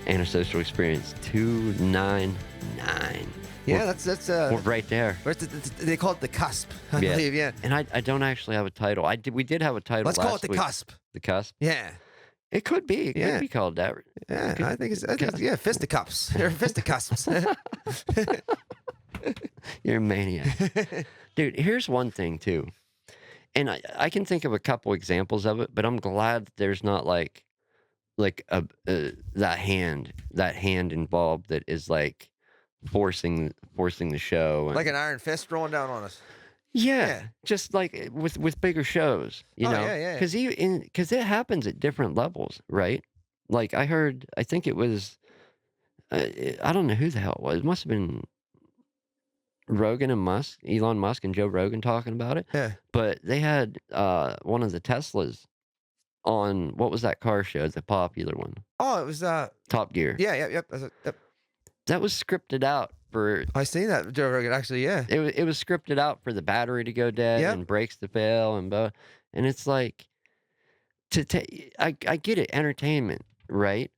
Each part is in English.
Antisocial Experience 299. Yeah, We're right there. they call it the Cusp, I believe. Yeah. And I don't actually have a title. We did have a title. Let's call it last the week. Cusp. The Cusp. Yeah. It could be. It could be called that. Yeah, I think yeah, fisticuffs or fisticuffs. You're a maniac. Dude, here's one thing too. And I can think of a couple examples of it, but I'm glad there's not like that hand involved that is like forcing the show and, Like an iron fist rolling down on us. yeah, just like with bigger shows, you know, yeah. because it happens at different levels, right? Like I think it was, I don't know who the hell it was. It must have been Rogan and Elon Musk and Joe Rogan talking about it. Yeah. But they had one of the Teslas on, what was that car show, the popular one? Oh, it was Top Gear. Yeah, yep. That was scripted out for. I seen that, Joe Rogan. Actually, yeah. It was scripted out for the battery to go dead and brakes to fail and it's like I get it, entertainment, right?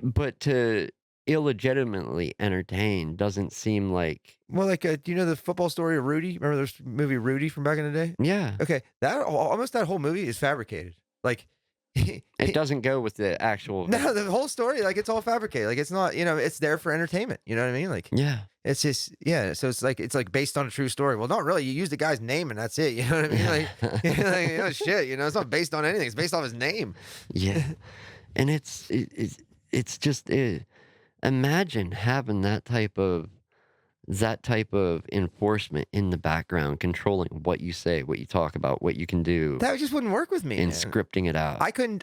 But to illegitimately entertain doesn't seem like. Well, like, do you know the football story of Rudy? Remember this movie Rudy from back in the day? Yeah. Okay, almost that whole movie is fabricated. Like, it doesn't go with the actual. No, the whole story, like, it's all fabricated. Like, it's not, it's there for entertainment. You know what I mean? Like, yeah, it's just, yeah. So it's like based on a true story. Well, not really. You use the guy's name and that's it. You know what I mean? Like, shit. It's not based on anything. It's based off his name. Yeah, and it's just imagine having that type of enforcement in the background, controlling what you say, what you talk about, what you can do. That just wouldn't work with me. And man. Scripting it out. I couldn't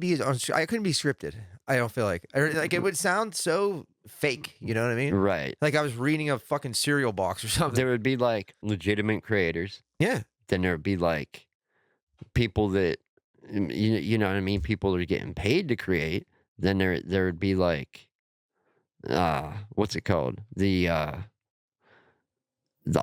be scripted. I don't feel like it would sound so fake. You know what I mean? Right. Like I was reading a fucking cereal box or something. There would be like legitimate creators. Yeah. Then there would be like people that you know what I mean. People are getting paid to create. Then there would be like what's it called? The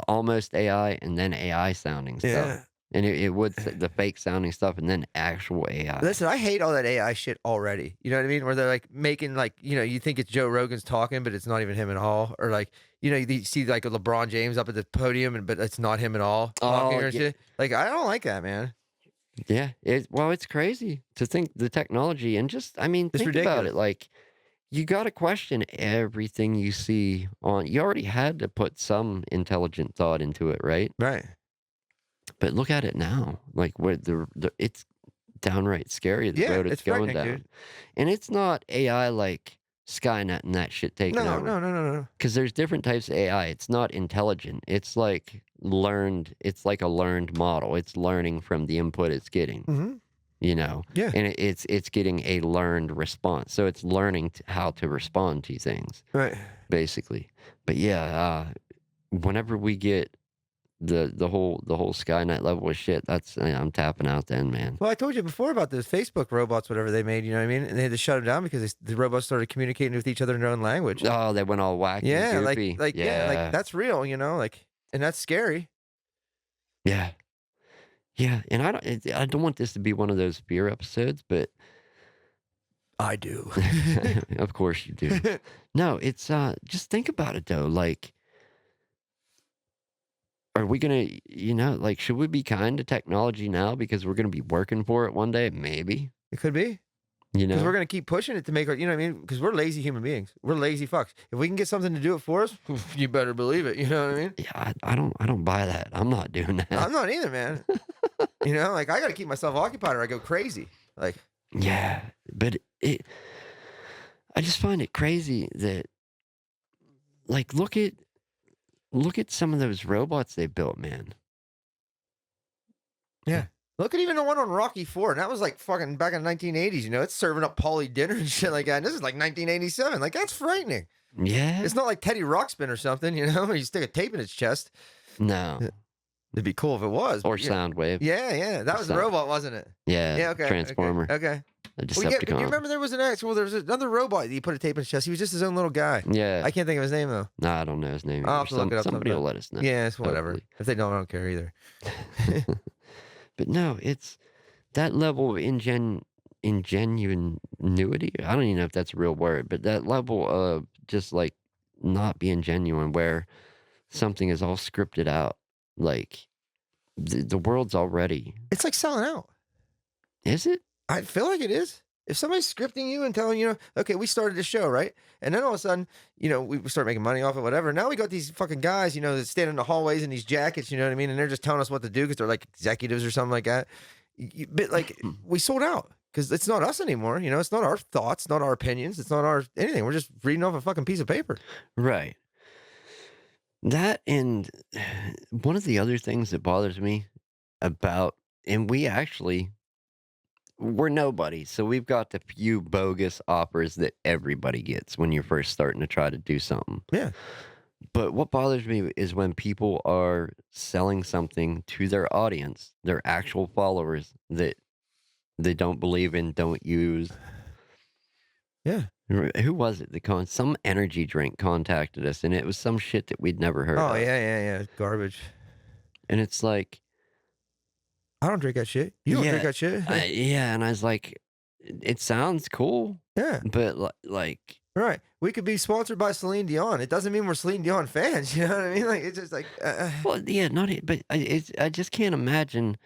almost AI and then AI sounding stuff. Yeah. And it would the fake sounding stuff and then actual AI. Listen, I hate all that AI shit already. You know what I mean? Where they're like making like, you think it's Joe Rogan's talking, but it's not even him at all. Or like, you see like LeBron James up at the podium, but it's not him at all talking or shit. Like, I don't like that, man. Yeah. It's crazy to think the technology and just, think ridiculous. about it. Like, you got to question everything you see on. You already had to put some intelligent thought into it, right? Right. But look at it now. Like, where it's downright scary, the road it's going down. Dude. And it's not AI like Skynet and that shit taking over. No. Because there's different types of AI. It's not intelligent. It's like learned. It's like a learned model. It's learning from the input it's getting. Mm-hmm. Yeah. And it's getting a learned response. So it's learning how to respond to things. Right. Basically. But yeah, whenever we get the whole Skynet level of shit, I'm tapping out then, man. Well, I told you before about the Facebook robots, whatever they made, you know what I mean? And they had to shut them down because the robots started communicating with each other in their own language. Oh, they went all wacky. Yeah, and goofy. like that's real, and that's scary. Yeah. Yeah, and I don't want this to be one of those fear episodes, but I do. Of course you do. No, it's just think about it though. Like, are we gonna, like, should we be kind to technology now because we're gonna be working for it one day? Maybe it could be. Because we're gonna keep pushing it to make it. You know what I mean? Because we're lazy human beings. We're lazy fucks. If we can get something to do it for us, you better believe it. You know what I mean? Yeah, I don't buy that. I'm not doing that. I'm not either, man. Like I got to keep myself occupied or I go crazy. Like, yeah, but I just find it crazy that, like, look at some of those robots they built, man. Yeah. Look at even the one on Rocky IV. And that was like fucking back in the 1980s, it's serving up Pauly dinner and shit like that. And this is like 1987. Like, that's frightening. Yeah. It's not like Teddy Ruxpin or something, where you stick a tape in his chest. No. It'd be cool if it was. Or Soundwave. Yeah. That was a robot, wasn't it? Yeah. Yeah, okay. Transformer. Okay. A Decepticon. Do you remember there was there was another robot that you put a tape in his chest? He was just his own little guy. Yeah. I can't think of his name, though. No, I don't know his name. I'll have to look it up. Somebody will let us know. Yeah, it's whatever. Hopefully. If they don't, I don't care either. But no, it's that level of ingenuity. I don't even know if that's a real word, but that level of just like not being genuine, where something is all scripted out. Like the world's already. It's like selling out. Is it? I feel like it is. If somebody's scripting you and telling you, okay, we started this show, right? And then all of a sudden, we start making money off it, whatever. Now we got these fucking guys, that stand in the hallways in these jackets, you know what I mean? And they're just telling us what to do because they're like executives or something like that. But like, we sold out because it's not us anymore. It's not our thoughts, not our opinions. It's not our anything. We're just reading off a fucking piece of paper. Right. That and one of the other things that bothers me about, and we're nobody, so we've got the few bogus offers that everybody gets when you're first starting to try to do something. Yeah. But what bothers me is when people are selling something to their audience, their actual followers that they don't believe in, don't use. Yeah. Who was it? Some energy drink contacted us, and it was some shit that we'd never heard Oh, of. yeah. Garbage. And it's like, I don't drink that shit. You don't drink that shit. Yeah, and I was like, it sounds cool. Yeah. But like, right. We could be sponsored by Celine Dion. It doesn't mean we're Celine Dion fans. You know what I mean? Like, it's just like, well, yeah, not it, but I just can't imagine,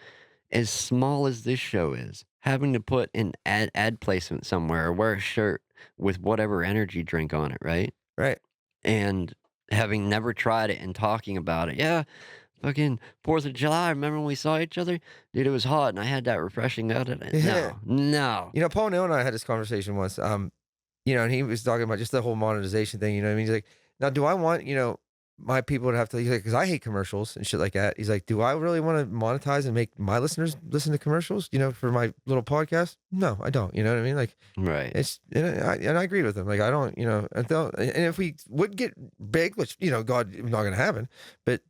as small as this show is, having to put an ad placement somewhere or wear a shirt with whatever energy drink on it, right? right. And having never tried it and talking about it. Yeah, fucking 4th of July, remember when we saw each other? Dude, it was hot and I had that refreshing out of it. Yeah. No. Paul Neal and I had this conversation once. And he was talking about just the whole monetization thing. You know what I mean? He's like, now, do I want, my people to have to, he's like, because I hate commercials and shit like that. He's like, do I really want to monetize and make my listeners listen to commercials, for my little podcast? No, I don't. You know what I mean? Like, Right. and I agreed with him. Like, I don't, and if we would get big, which, God, not going to happen, but,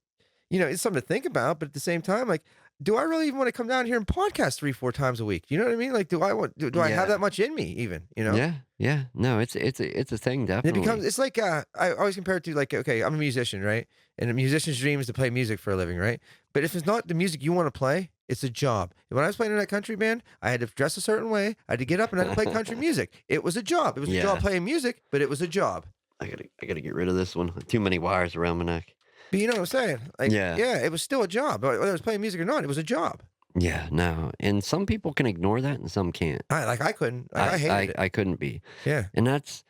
it's something to think about. But at the same time, like, do I really even want to come down here and podcast 3-4 times a week? You know what I mean? Like, do I have that much in me even, Yeah. No, it's a thing, And definitely. it's like, I always compare it to like, okay, I'm a musician, right? And a musician's dream is to play music for a living, right? But if it's not the music you want to play, it's a job. And when I was playing in that country band, I had to dress a certain way. I had to get up and I had to play country music. It was a job. It was a job playing music, but it was a job. I gotta get rid of this one. Too many wires around my neck. But you know what I'm saying? Like, Yeah. it was still a job. Whether I was playing music or not, it was a job. Yeah, no, and some people can ignore that and some can't. I couldn't. I hated it. I couldn't be. Yeah. And that's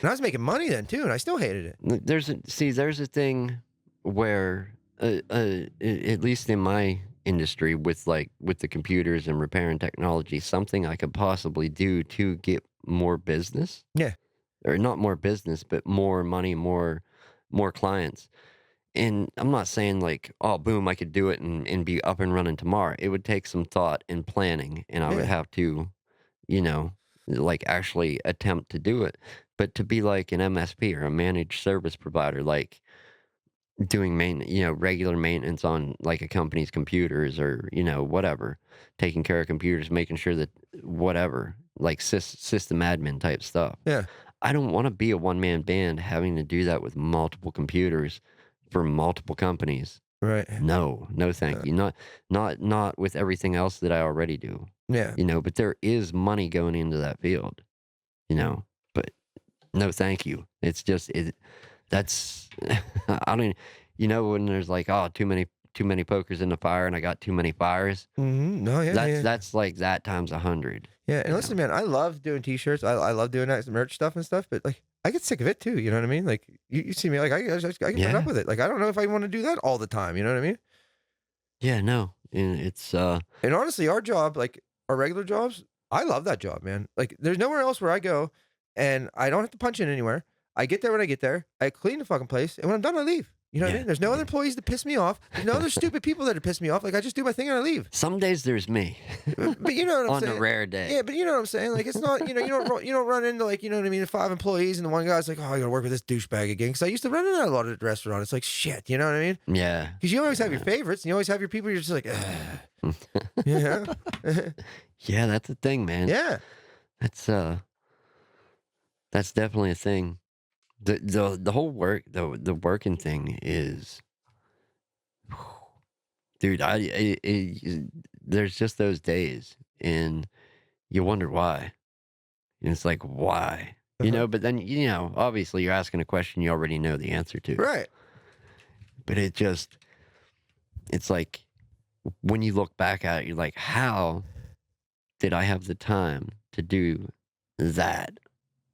And I was making money then too, and I still hated it. there's a thing where at least in my industry with the computers and repairing technology, something I could possibly do to get more business, Yeah. or not more business, but more money, more clients. And I'm not saying like, oh, boom, I could do it and be up and running tomorrow. It would take some thought and planning, and I would Yeah. have to, like actually attempt to do it. But to be like an MSP or a managed service provider, like doing regular maintenance on like a company's computers or, whatever, taking care of computers, making sure that whatever, like system admin type stuff. Yeah. I don't want to be a one-man band having to do that with multiple computers for multiple companies. Right. No, thank you. Not with everything else that I already do. Yeah. But there is money going into that field. But no, thank you. It's just that's I don't. When there's like, oh, too many pokers in the fire, and I got too many fires. No, yeah. That's like that times 100. Yeah, and listen, man, I love doing t-shirts. I love doing that merch stuff and stuff, but like I get sick of it too. You know what I mean? Like you see me, like I get fed up with it. Like I don't know if I want to do that all the time. You know what I mean? Yeah, no, and it's And honestly, our job, like our regular jobs, I love that job, man. Like there's nowhere else where I go, and I don't have to punch in anywhere. I get there when I get there. I clean the fucking place, and when I'm done, I leave. You know what I mean? There's no other employees that piss me off. There's no other stupid people that piss me off. Like I just do my thing and I leave. Some days there's me. But you know what I'm on saying? a rare day. Yeah, but you know what I'm saying? Like it's not, you don't run into like, you know what I mean, 5 employees and the one guy's like, oh, I gotta work with this douchebag again. Because I used to run into that a lot at the restaurant. It's like shit, you know what I mean? Yeah. Because you always have your favorites and you always have your people. You're just like, yeah, Yeah, that's a thing, man. yeah, That's definitely a thing. The whole the working thing is, dude. There's just those days, and you wonder why. And it's like, why? Uh-huh. But then, obviously you're asking a question you already know the answer to. Right. But it's like when you look back at it, you're like, how did I have the time to do that,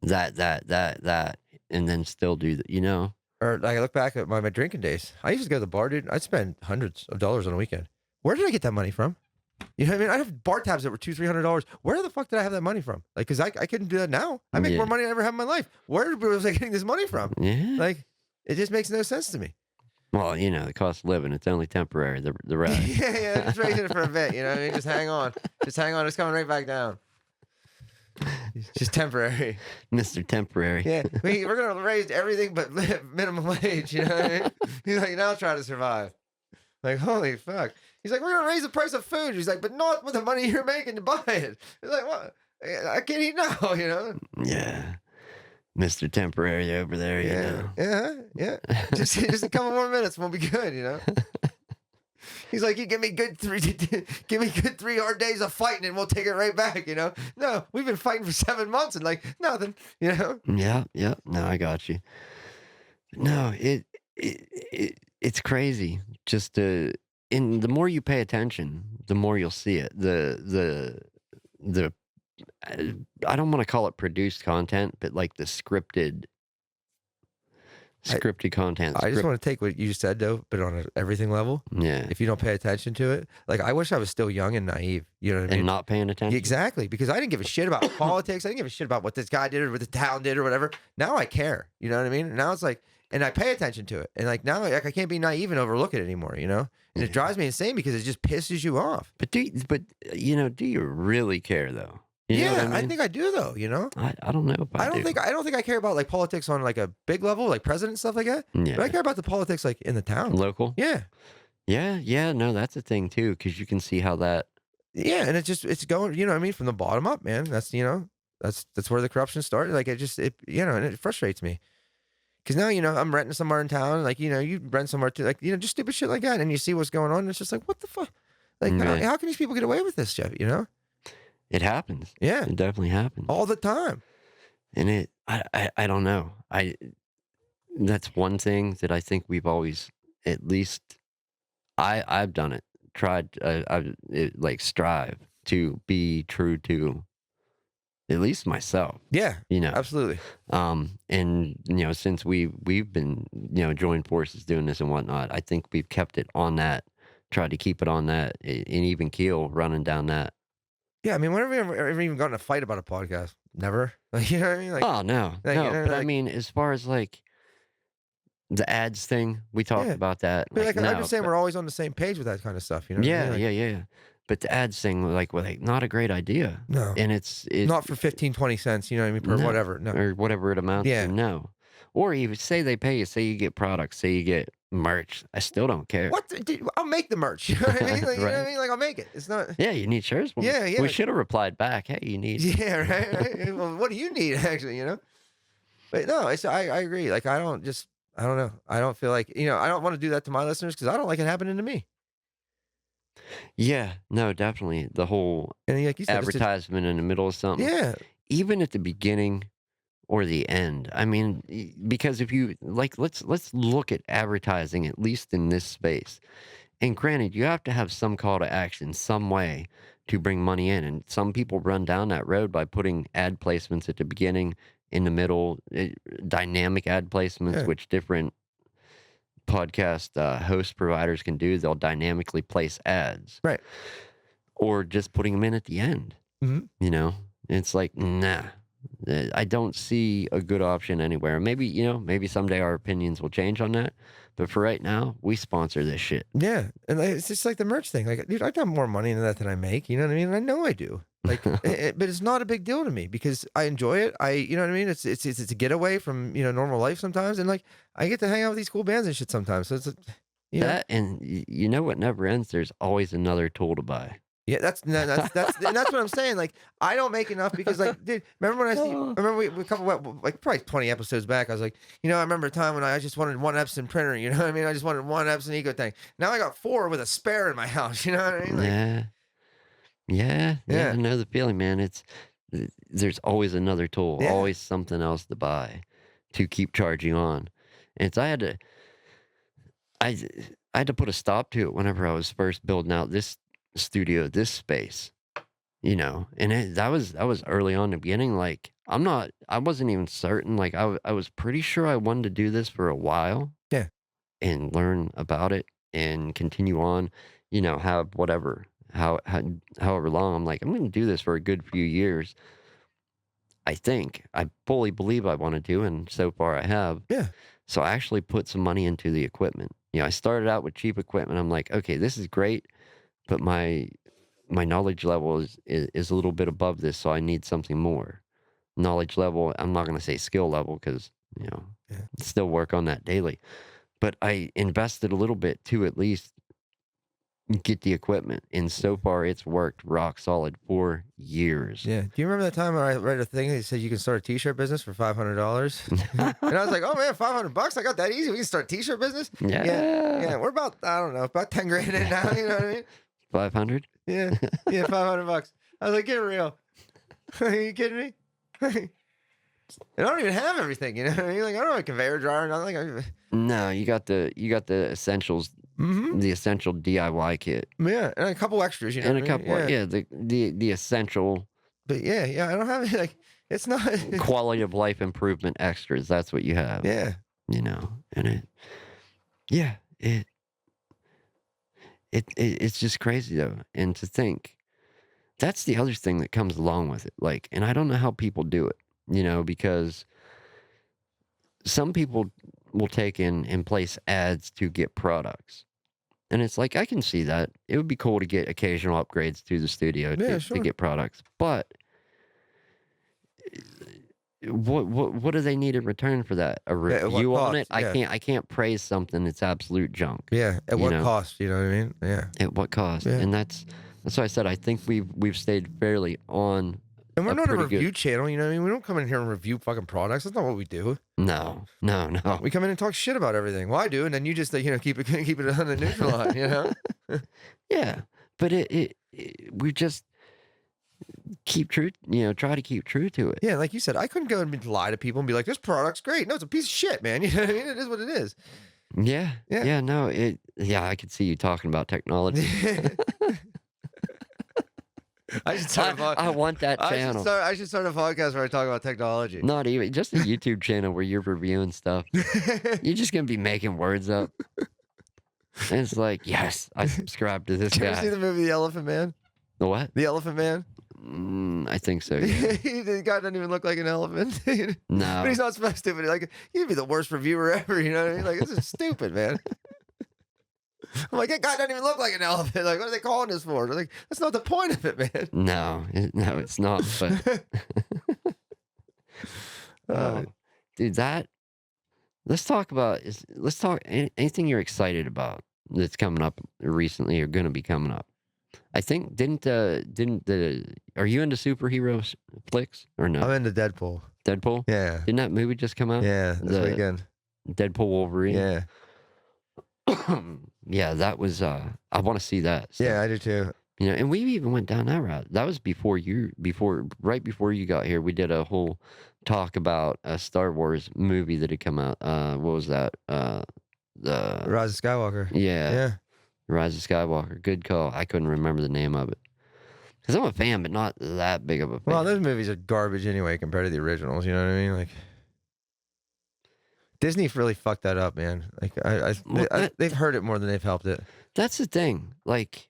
that, and then still do that? Or like I look back at my drinking days. I used to go to the bar, dude. I'd spend hundreds of dollars on a weekend. Where did I get that money from? You know what I mean? I have bar tabs that were $200-300. Where the fuck did I have that money from? Like, cause I couldn't do that now. I make more Yeah. money than I ever have in my life. Where was I getting this money from? Yeah. Like, it just makes no sense to me. Well, the cost of living, it's only temporary, the ride. Yeah, just raising it for a bit. You know what I mean? Just hang on. Just hang on. It's coming right back down. It's just temporary. Mr. Temporary. Yeah, we're gonna raise everything but minimum wage. You know what I mean? He's like, now try to survive. Like, holy fuck. He's like, we're gonna raise the price of food. He's like, but not with the money you're making to buy it. It's like, what? I can't eat now. You know? Yeah. Mr. Temporary over there, Yeah. Just a couple more minutes, we'll be good. You know? He's like, you give me good 3 hard days of fighting, and we'll take it right back. You know? No, we've been fighting for 7 months and like nothing. You know? Yeah. No, I got you. No, it's crazy. Just and the more you pay attention, the more you'll see it. The I don't want to call it produced content, but like the scripted content. I just want to take what you said though, but on everything level. Yeah. If you don't pay attention to it, like I wish I was still young and naive. You know what I mean? And not paying attention. Exactly, because I didn't give a shit about politics. I didn't give a shit about what this guy did or what the town did or whatever. Now I care. You know what I mean? Now it's like, and I pay attention to it. And like now, like I can't be naive and overlook it anymore. You know? And it drives me insane because it just pisses you off. But do you really care though? You know what Yeah, I mean? think I do though. You know? I don't know if I do. I don't think I care about like politics on like a big level, like president stuff like that. Yeah. But I care about the politics like in the town. Local. Yeah. Yeah. No, that's a thing too, because you can see how that. Yeah, and it's going, you know what I mean, from the bottom up, man. That's, that's where the corruption started. Like and it frustrates me. Cause now, I'm renting somewhere in town, like, you rent somewhere too, like, just stupid shit like that, and you see what's going on, and it's just like, what the fuck? Like, Right. how can these people get away with this shit, It happens. Yeah. It definitely happens. All the time. And I don't know. That's one thing that I think we've always, at least I've done it, tried, like strive to be true to at least myself, Yeah, absolutely. and since we've been, joined forces doing this and whatnot, I think we've kept it on that, tried to keep it on that, an even keel running down that. Yeah, I mean, when have we ever even gotten in a fight about a podcast? Never. Like, you know what I mean? Like, Oh, no, like, no, you know, but I like- mean, as far as, like, the ads thing, we talked Yeah. about that, but like, I'm now, just saying but we're always on the same page with that kind of stuff, you know what I yeah, mean? Like, yeah. But the ads thing, like, not a great idea, No. and it's Not for 15, 20 cents, you know what I mean? Per No. whatever. No. or whatever it amounts Yeah. to, no. Or even say they pay you, say you get products, say you get merch, I still don't care. What? Dude, I'll make the merch. You know what I mean? Like, you know what I Right. mean? Like, I'll make it. It's not. Yeah, you need shirts? Well, Yeah, yeah. we should have replied back, hey, you need. Yeah, right. Well, what do you need actually? But no, I agree. Like, I don't know. I don't feel like I don't want to do that to my listeners because I don't like it happening to me. Yeah, no, definitely. The whole And like you said, advertisement in the middle of something. yeah, Even at the beginning or the end. I mean, because if you like, let's look at advertising, at least in this space. And granted, you have to have some call to action, some way to bring money in. And some people run down that road by putting ad placements at the beginning, in the middle, dynamic ad placements, Yeah. which different podcast host providers can do. They'll dynamically place ads. Right. Or just putting them in at the end. Mhm. It's like, nah. I don't see a good option anywhere. Maybe, maybe someday our opinions will change on that. But for right now, we sponsor this shit. Yeah, and it's just like the merch thing. Like, dude, I got more money in that than I make. You know what I mean? And I know I do. Like, but it's not a big deal to me because I enjoy it. You know what I mean? It's a getaway from normal life sometimes, and like I get to hang out with these cool bands and shit sometimes. So it's That, and you know what never ends? There's always another tool to buy. Yeah, that's and that's what I'm saying. Like, I don't make enough because, like, dude, remember when remember we a couple like probably 20 episodes back, I was like, I remember a time when I just wanted one Epson printer. You know what I mean? I just wanted one Epson Eco thing. Now I got 4 with a spare in my house. You know what I mean? Like, Yeah, yeah, I Yeah. know the feeling, man. There's always another tool, Yeah. always something else to buy to keep charging on. And so I I had to put a stop to it whenever I was first building out this studio, this space, and that was early on in the beginning. Like I wasn't even certain. Like I was pretty sure I wanted to do this for a while Yeah. and learn about it and continue on, have whatever, however long. I'm like, I'm going to do this for a good few years. I think I fully believe I want to do, and so far I have. Yeah. So I actually put some money into the equipment. I started out with cheap equipment. I'm like, okay, this is great, but my knowledge level is a little bit above this, so I need something more. Knowledge level, I'm not going to say skill level because, Yeah. still work on that daily. But I invested a little bit to at least get the equipment, and so far it's worked rock solid for years. Yeah. Do you remember that time when I read a thing that said you can start a t-shirt business for $500? And I was like, oh man, $500? I got that easy. We can start a t-shirt business. Yeah. Yeah. Yeah. We're about, I don't know, about 10 grand in now. You know what I mean? 500? Yeah. Yeah. $500. I was like, get real. Are you kidding me? And I don't even have everything. You know what I mean? Like I don't have a conveyor dryer. Nothing. No, you got the essentials, Mm-hmm. the essential DIY kit, Yeah. And a couple extras, you know and what a I mean? couple, Yeah. yeah, the essential But yeah. I don't have it. Like, it's not. quality of life improvement extras. That's what you have, Yeah. and yeah, it's just crazy though, and to think that's the other thing that comes along with it. Like, and I don't know how people do it, because some people will take in and place ads to get products. And it's like, I can see that. It would be cool to get occasional upgrades to the studio Yeah. to Sure. get products. But what do they need in return for that? A Yeah, at what review on cost? it? Yeah. I can't praise something that's absolute junk. Yeah. At You what know? cost? You know what I mean? Yeah. At what cost? Yeah. And that's why I said I think we've stayed fairly on And we're a not a pretty review good. channel, you know what I mean? We don't come in here and review fucking products. That's not what we do. No, no, no. We come in and talk shit about everything. Well, I do, and then you just keep it keep it on the neutral line, you know? Yeah, but we just keep true, try to keep true to it. Yeah, like you said, I couldn't go and lie to people and be like, "This product's great." No, it's a piece of shit, man. You know what I mean? It is what it is. Yeah, Yeah. yeah, no, yeah, I could see you talking about technology. I should start a I want that channel. I should start a podcast where I talk about technology. Not even just a YouTube channel where you're reviewing stuff. You're just gonna be making words up. And it's like, yes, I subscribe to this Did you ever see guy. the movie The Elephant Man? The what? The Elephant Man? I think so. Yeah. The guy doesn't even look like an elephant. But No. he's not supposed to. But like, you'd be the worst reviewer ever. You know what I mean? Like, this is stupid, man. I'm like, that guy doesn't even look like an elephant. Like, what are they calling this for? They're like, that's not the point of it, man. No, no, it's not. But oh, dude, let's talk about anything you're excited about that's coming up recently or going to be coming up. I think didn't the are you into superhero flicks or no? I'm into Deadpool. Deadpool? Yeah. Didn't that movie just come out? Yeah, this The weekend. Deadpool Wolverine. Yeah. Yeah, that was I want to see that. So, Yeah, I do too. and we even went down that route. That was right before you got here. We did a whole talk about a Star Wars movie that had come out. What was that? The Rise of Skywalker. Yeah, Yeah. Rise of Skywalker. Good call. I couldn't remember the name of it because I'm a fan, but not that big of a fan. Well, those movies are garbage anyway compared to the originals. You know what I mean? Like, Disney really fucked that up, man. Like, they've hurt it more than they've helped it. That's the thing. Like,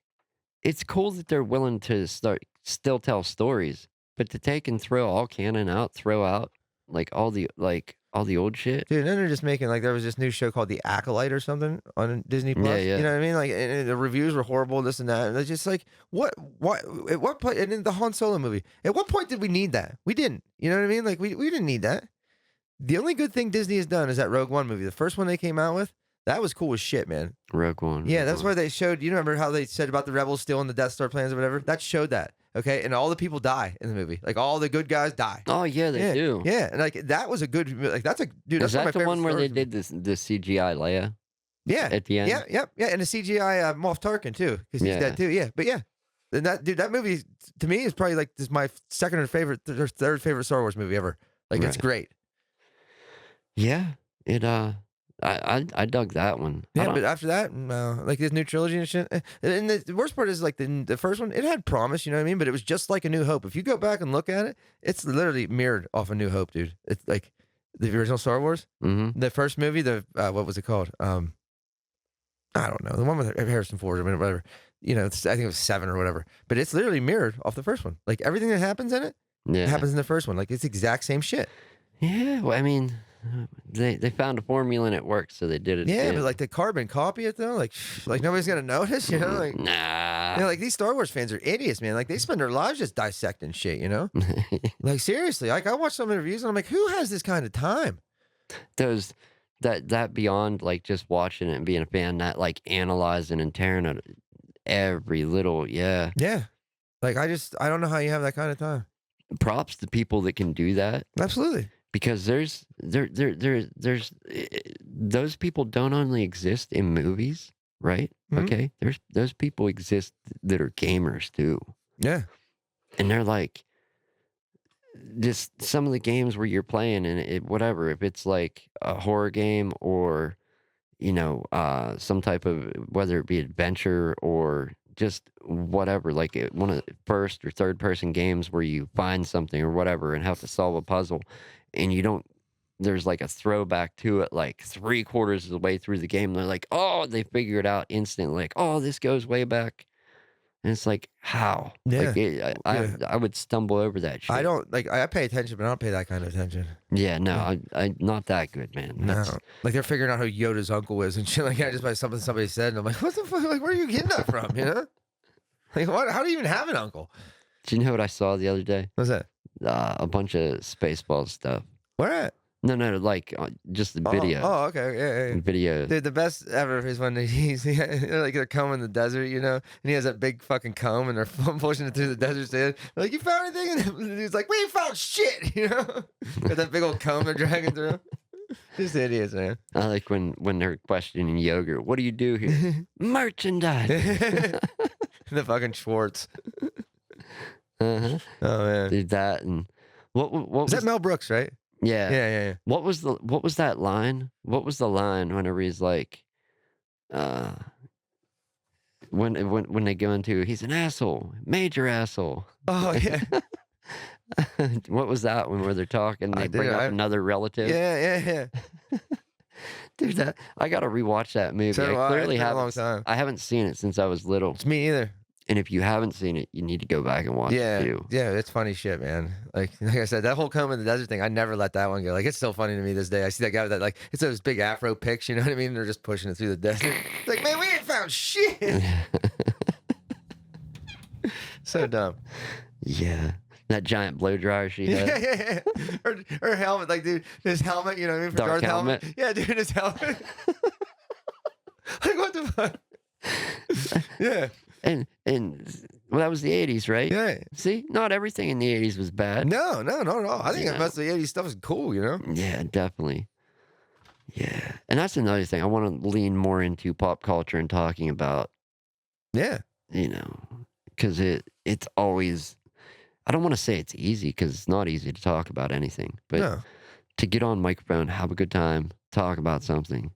it's cool that they're willing to still tell stories, but to take and throw all canon out, throw out like all the old shit. Dude, then they're just making, like, there was this new show called The Acolyte or something on Disney Plus. Yeah. You know what I mean? Like, and the reviews were horrible, this and that. And it's just like, at what point, and in the Han Solo movie, at what point did we need that? We didn't. You know what I mean? Like, we didn't need that. The only good thing Disney has done is that Rogue One movie. The first one they came out with, that was cool as shit, man. Rogue One. Yeah, Rogue that's One. where they showed, you remember how they said about the rebels stealing the Death Star plans or whatever? That showed that, okay? And all the people die in the movie. Like, all the good guys die. Oh yeah, they do. Yeah, and like, that was a good, like, that's a, dude, that's Is one of that my the one favorite where they stories. did the CGI Leia Yeah. at the end? Yeah, and the CGI Moff Tarkin, too, because he's Yeah. dead, too. Yeah, but yeah. And that dude, that movie to me is probably like this my second or favorite or third favorite Star Wars movie ever. Like it's Right. great. Yeah. It, I dug that one. I Yeah, don't but after that, no, like this new trilogy and shit. And the worst part is like the first one, it had promise, you know what I mean? But it was just like A New Hope. If you go back and look at it, it's literally mirrored off A New Hope, dude. It's like the original Star Wars. mhm. The first movie, the what was it called? I don't know, the one with Harrison Ford or whatever. You know, I think it was 7 or whatever. But it's literally mirrored off the first one. Like everything that happens in it Yeah. happens in the first one. Like it's the exact same shit. Yeah, well, I mean, they found a formula and it worked, so they did it Yeah, but again. like the carbon copy it though, like nobody's gonna notice, you know? Like Nah. you know, like these Star Wars fans are idiots, man. Like they spend their lives just dissecting shit, you know? Like seriously, like I watch some interviews and I'm like, who has this kind of time? Those that beyond, like, just watching it and being a fan, that, like, analyzing and tearing at every little yeah. Yeah. Like I don't know how you have that kind of time. Props to people that can do that Absolutely. because there's those people don't only exist in movies, right? Mhm. Okay? There's those people exist that are gamers too, Yeah. and they're like just some of the games where you're playing and it whatever, if it's like a horror game or, some type of whether it be adventure or just whatever, like one of the first or third person games where you find something or whatever and have to solve a puzzle and you don't there's like a throwback to it like 3/4 of the way through the game. They're like, oh, they figure it out instantly, like, oh, this goes way back. And it's like, how? Yeah. Like, Yeah. I would stumble over that I shit. don't like I pay attention, but I don't pay that kind of attention. Yeah, no, Yeah. I not that good, man. No. Like they're figuring out who Yoda's uncle is and shit like that just by something somebody said. And I'm like, what the fuck? Like, where are you getting that from? You know? Like, what? How do you even have an uncle? Do you know what I saw the other day? What's that? A bunch of Spaceballs stuff. Where at? No, no, like, just the Oh, video. oh, okay. Yeah, yeah. Video. Dude, the best ever is when they're like they're combing the desert, you know, and he has that big fucking comb and they're pushing it through the desert sand. They're like, you found anything? And he's like, we ain't found shit, you know, with that big old comb they're dragging through. Just idiots, man. I like when they're questioning yogurt. What do you do here? Merchandise. The fucking Schwartz. Uh-huh. Oh man, Did that and what is was that Mel Brooks, right? yeah. Yeah, yeah, yeah. What was that line? What was the line whenever he's like, uh, when they go into he's an asshole, major asshole. Oh yeah, What was that one where they're talking? I They did. bring up another relative. Yeah, yeah, yeah. Dude, I gotta rewatch that movie. So do I I. clearly It's been a long haven't. time. I haven't seen it since I was little. It's me either. And if you haven't seen it, you need to go back and watch Yeah, it too. yeah, it's funny shit, man. Like I said, that whole comb in the desert thing, I never let that one go. Like it's still funny to me this day. I see that guy with that like it's those big afro pics, you know what I mean? They're just pushing it through the desert. It's like, man, we ain't found shit. So dumb. Yeah. That giant blow dryer she Yeah, had. yeah, yeah. Or helmet, like dude, his helmet, you know what I mean? For Dark Darth helmet. Yeah, dude, his helmet. Like what the fuck? Yeah. And well, that was the 80s, right? Yeah. See, not everything in the 80s was bad. No, no, not at all. I think You that know. most of the 80s stuff is cool, you know? Yeah, definitely. Yeah. And that's another thing. I want to lean more into pop culture and talking about, Yeah. because it's always, I don't want to say it's easy because it's not easy to talk about anything, but No. to get on microphone, have a good time, talk about something,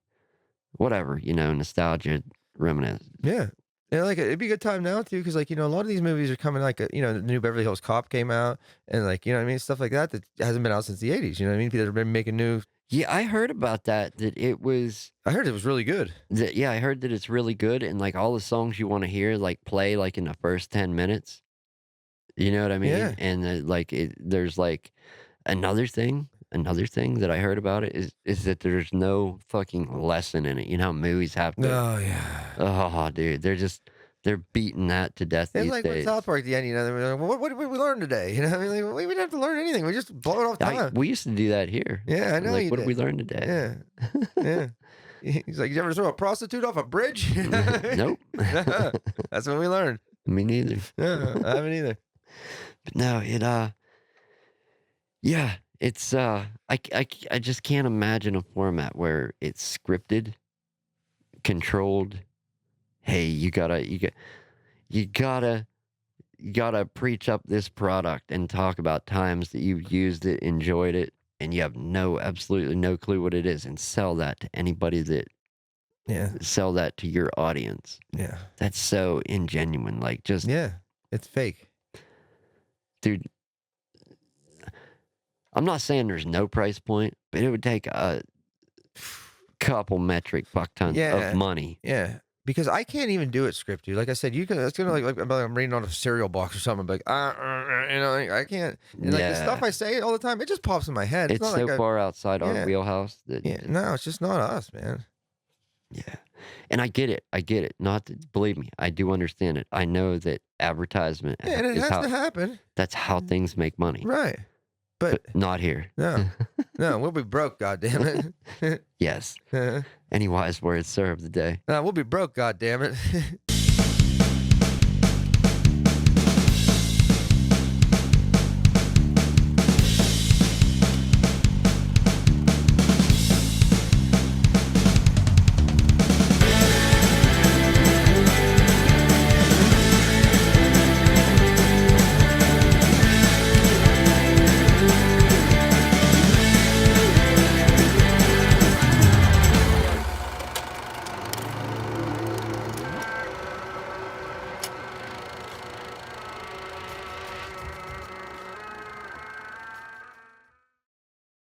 whatever, nostalgia, reminisce. Yeah. Yeah, like it'd be a good time now too, because like a lot of these movies are coming like the new Beverly Hills Cop came out, and like what I mean, stuff like that that hasn't been out since the 80s. You know what I mean? People have been making new. Yeah, I heard about that it was, I heard it was really good. yeah, I heard that it's really good and like all the songs you want to hear, like play like in the first 10 minutes. You know what I mean? Yeah. And there's like another thing that I heard about it is that there's no fucking lesson in it. You know how movies have to, Oh yeah. oh, dude, they're beating that to death It's these like with days. South Park at the end, they're like, well, what did we learn today? You know, what I mean, like, we didn't have to learn anything. We just blow it off time. We used to do that here. Yeah, I know Like, you what did we did. learn today? Yeah, yeah. He's like, you ever throw a prostitute off a bridge? Nope. That's what we learned. Me neither. Yeah, I haven't either. But no, yeah, it's I just can't imagine a format where it's scripted, controlled. Hey, you gotta gotta preach up this product and talk about times that you've used it, enjoyed it, and you have absolutely no clue what it is, and sell that to anybody that sell that to your audience. Yeah. That's so ingenuine. Like, just it's fake, dude. I'm not saying there's no price point, but it would take a couple metric buck tons of money. Yeah. Because I can't even do it script, dude. Like I said, you can. It's gonna like I'm reading on a cereal box or something. Like, you know, like, I can't. And like the stuff I say all the time, it just pops in my head. It's not so like far outside our wheelhouse that. No, it's just not us, man. Yeah, and I get it. I get it. Not to, believe me, I do understand it. I know that advertisement. Yeah, and it has to happen. That's how things make money, right? But not here. No, no, we'll be broke. Goddamn it. Yes. Any wise words serve the day. No, we'll be broke. Goddamn it.